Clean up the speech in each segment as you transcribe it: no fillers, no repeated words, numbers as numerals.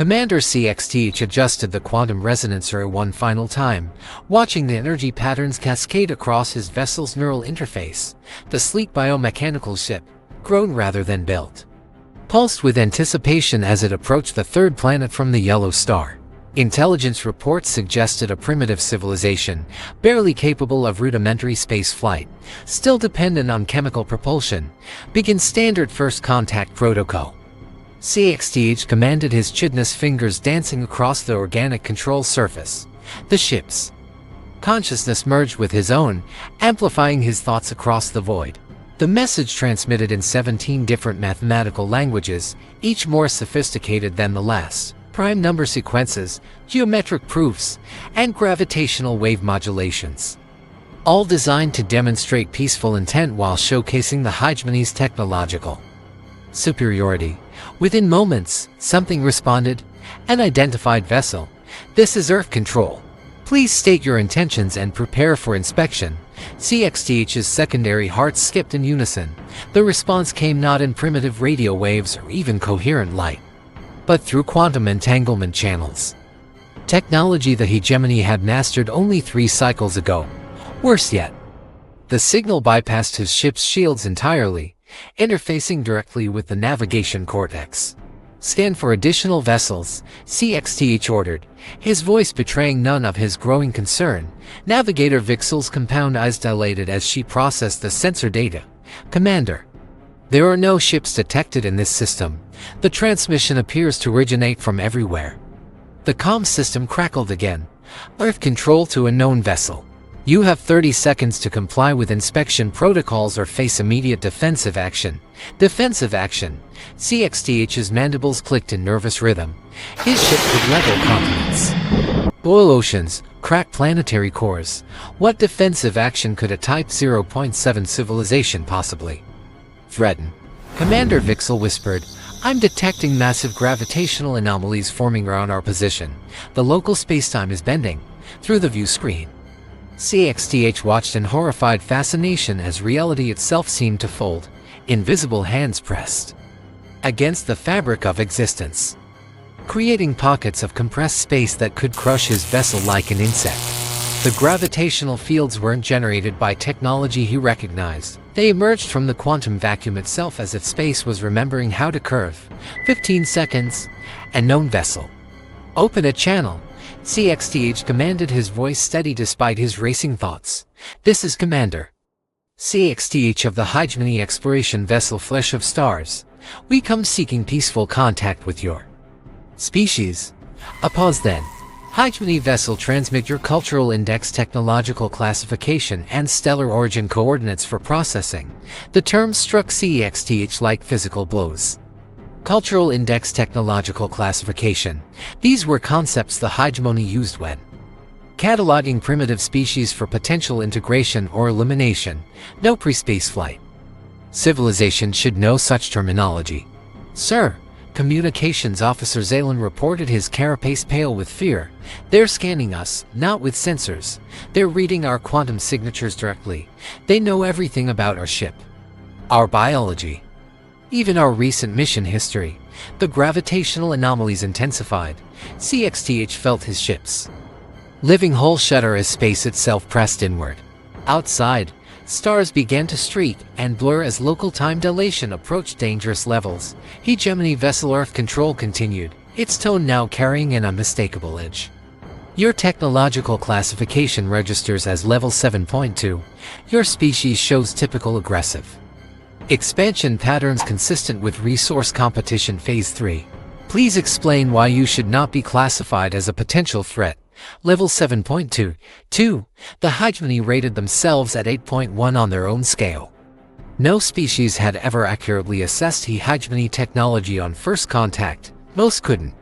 Commander CXTH adjusted the quantum resonancer one final time, watching the energy patterns cascade across his vessel's neural interface. The sleek biomechanical ship, grown rather than built, pulsed with anticipation as it approached the third planet from the yellow star. Intelligence reports suggested a primitive civilization, barely capable of rudimentary space flight, still dependent on chemical propulsion. Begin standard first contact protocol. CXTH commanded, his chidness fingers dancing across the organic control surface. The ship's consciousness merged with his own, amplifying his thoughts across the void. The message transmitted in 17 different mathematical languages, each more sophisticated than the last. Prime number sequences, geometric proofs, and gravitational wave modulations. All designed to demonstrate peaceful intent while showcasing the hegemony's technological superiority. Within moments, something responded. An identified vessel. This is Earth Control. Please state your intentions and prepare for inspection. CXTH's secondary hearts skipped in unison. The response came not in primitive radio waves or even coherent light, but through quantum entanglement channels. Technology the hegemony had mastered only 3 cycles ago. Worse yet, the signal bypassed his ship's shields entirely, interfacing directly with the navigation cortex. Scan for additional vessels, CXTH ordered, his voice betraying none of his growing concern. Navigator Vixel's compound eyes dilated as she processed the sensor data. Commander, there are no ships detected in this system. The transmission appears to originate from everywhere. The comm system crackled again. Earth Control to a known vessel. You have 30 seconds to comply with inspection protocols or face immediate defensive action. Defensive action. CXTH's mandibles clicked in nervous rhythm. His ship could level continents, boil oceans, crack planetary cores. What defensive action could a Type 0.7 civilization possibly threaten? Commander Vixel whispered, I'm detecting massive gravitational anomalies forming around our position. The local spacetime is bending. Through the view screen, CXTH watched in horrified fascination as reality itself seemed to fold, invisible hands pressed against the fabric of existence, creating pockets of compressed space that could crush his vessel like an insect. The gravitational fields weren't generated by technology he recognized. They emerged from the quantum vacuum itself, as if space was remembering how to curve. 15 seconds. A known vessel. Open a channel. CXTH commanded, his voice steady despite his racing thoughts. This is Commander CXTH of the Hegemony Exploration Vessel Flesh of Stars. We come seeking peaceful contact with your species. A pause then. Hegemony vessel, transmit your cultural index, technological classification, and stellar origin coordinates for processing. The term struck CXTH like physical blows. Cultural index, technological classification. These were concepts the hegemony used when cataloging primitive species for potential integration or elimination. No pre-space flight civilization should know such terminology. Sir, Communications Officer Zalen reported, his carapace pale with fear. They're scanning us, not with sensors. They're reading our quantum signatures directly. They know everything about our ship, our biology, even our recent mission history. The gravitational anomalies intensified. CXTH felt his ship's living hole shudder as space itself pressed inward. Outside, stars began to streak and blur as local time dilation approached dangerous levels. Hegemony vessel Earth Control continued, its tone now carrying an unmistakable edge. Your technological classification registers as level 7.2. Your species shows typical aggressive expansion patterns consistent with resource competition phase 3. Please explain why you should not be classified as a potential threat. Level 7.2. 2. The hegemony rated themselves at 8.1 on their own scale. No species had ever accurately assessed hegemony technology on first contact. Most couldn't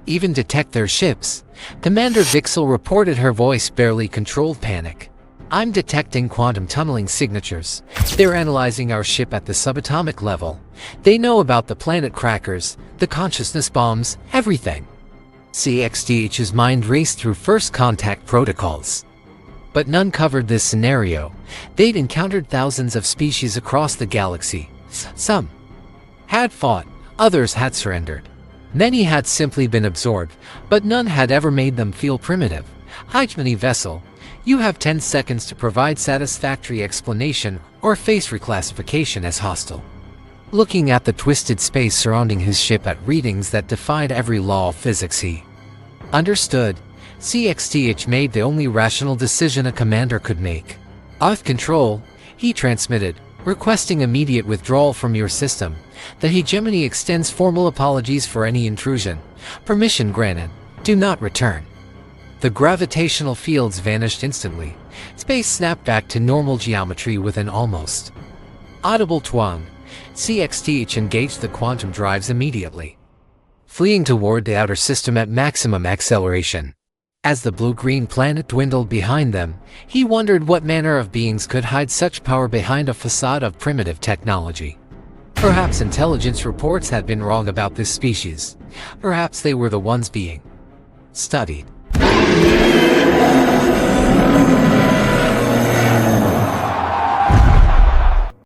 even detect their ships. Commander Vixel reported, her voice barely controlled panic. I'm detecting quantum tunneling signatures. They're analyzing our ship at the subatomic level. They know about the planet crackers, the consciousness bombs, everything. CXTH's mind raced through first contact protocols, but none covered this scenario. They'd encountered thousands of species across the galaxy. Some had fought, others had surrendered. Many had simply been absorbed, but none had ever made them feel primitive. Hyperspace vessel, you have 10 seconds to provide satisfactory explanation or face reclassification as hostile. Looking at the twisted space surrounding his ship at readings that defied every law of physics, he understood. CXTH made the only rational decision a commander could make. Off control, he transmitted, requesting immediate withdrawal from your system. The hegemony extends formal apologies for any intrusion. Permission granted. Do not return. The gravitational fields vanished instantly. Space snapped back to normal geometry with an almost audible twang. CXTH engaged the quantum drives immediately, fleeing toward the outer system at maximum acceleration. As the blue-green planet dwindled behind them, he wondered what manner of beings could hide such power behind a facade of primitive technology. Perhaps intelligence reports had been wrong about this species. Perhaps they were the ones being studied.